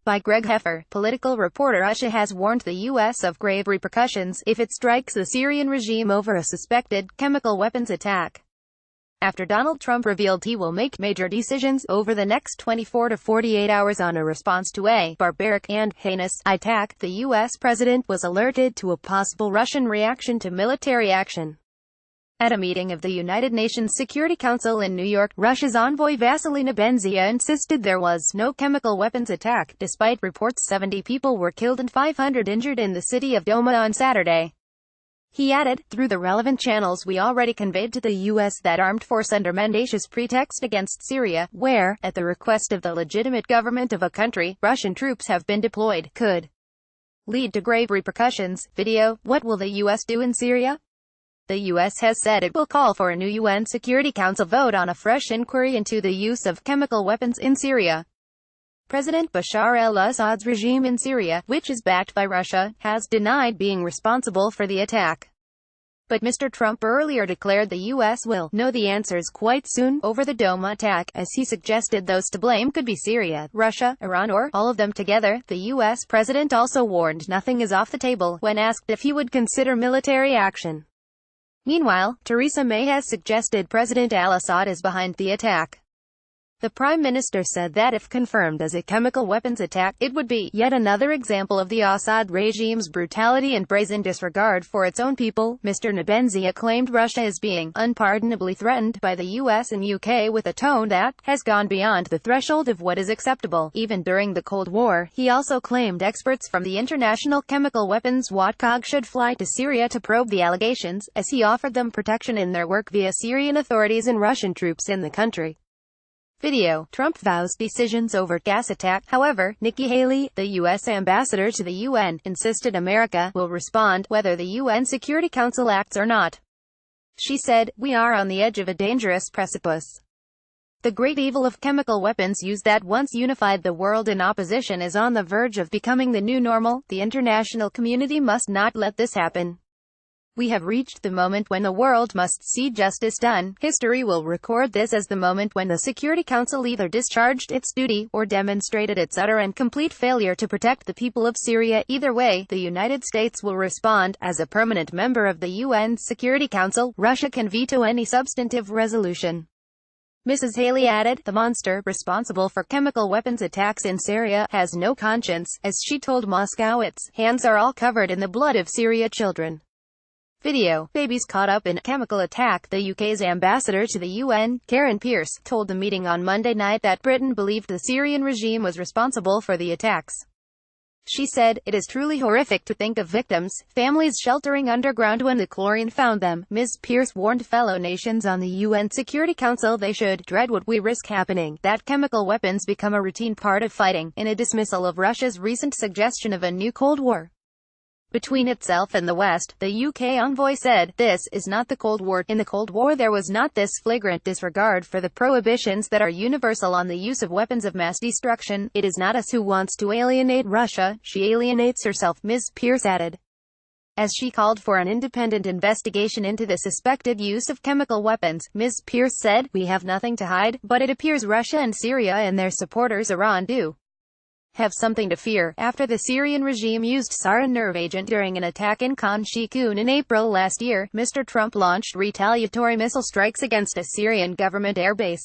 by Greg Heffer, political reporter. Russia has warned the U.S. of grave repercussions if it strikes the Syrian regime over a suspected chemical weapons attack. After Donald Trump revealed he will make major decisions over the next 24 to 48 hours on a response to a barbaric and heinous attack, the U.S. president was alerted to a possible Russian reaction to military action. At a meeting of the United Nations Security Council in New York, Russia's envoy Vassily Nebenzia insisted there was no chemical weapons attack, despite reports 70 people were killed and 500 injured in the city of Douma on Saturday. He added, through the relevant channels we already conveyed to the U.S. that armed force under mendacious pretext against Syria, where, at the request of the legitimate government of a country, Russian troops have been deployed, could lead to grave repercussions. Video, what will the U.S. do in Syria? The U.S. has said it will call for a new UN Security Council vote on a fresh inquiry into the use of chemical weapons in Syria. President Bashar al-Assad's regime in Syria, which is backed by Russia, has denied being responsible for the attack. But Mr. Trump earlier declared the U.S. will know the answers quite soon over the Douma attack, as he suggested those to blame could be Syria, Russia, Iran, or all of them together. The U.S. president also warned nothing is off the table when asked if he would consider military action. Meanwhile, Theresa May has suggested President al-Assad is behind the attack. The Prime Minister said that if confirmed as a chemical weapons attack, it would be yet another example of the Assad regime's brutality and brazen disregard for its own people. Mr. Nebenzia claimed Russia is being unpardonably threatened by the US and UK with a tone that has gone beyond the threshold of what is acceptable, even during the Cold War. He also claimed experts from the International Chemical Weapons Watchdog should fly to Syria to probe the allegations, as he offered them protection in their work via Syrian authorities and Russian troops in the country. Video, Trump vows decisions over gas attack. However, Nikki Haley, the U.S. ambassador to the UN, insisted America will respond whether the UN Security Council acts or not. She said, "We are on the edge of a dangerous precipice. The great evil of chemical weapons use that once unified the world in opposition is on the verge of becoming the new normal. The international community must not let this happen. We have reached the moment when the world must see justice done. History will record this as the moment when the Security Council either discharged its duty, or demonstrated its utter and complete failure to protect the people of Syria. Either way, the United States will respond. As a permanent member of the UN Security Council, Russia can veto any substantive resolution." Mrs. Haley added, "The monster responsible for chemical weapons attacks in Syria has no conscience," as she told Moscow its hands are all covered in the blood of Syria children. Video, babies caught up in a chemical attack. The UK's ambassador to the UN, Karen Pierce, told the meeting on Monday night that Britain believed the Syrian regime was responsible for the attacks. She said, "It is truly horrific to think of victims, families sheltering underground when the chlorine found them." Ms. Pierce warned fellow nations on the UN Security Council they should dread what we risk happening, that chemical weapons become a routine part of fighting, in a dismissal of Russia's recent suggestion of a new Cold War between itself and the West. The UK envoy said, "This is not the Cold War. In the Cold War there was not this flagrant disregard for the prohibitions that are universal on the use of weapons of mass destruction. It is not us who wants to alienate Russia, she alienates herself," Ms. Pierce added. As she called for an independent investigation into the suspected use of chemical weapons, Ms. Pierce said, "We have nothing to hide, but it appears Russia and Syria and their supporters Iran do have something to fear." After the Syrian regime used sarin nerve agent during an attack in Khan Sheikhoun in April last year, Mr. Trump launched retaliatory missile strikes against a Syrian government airbase.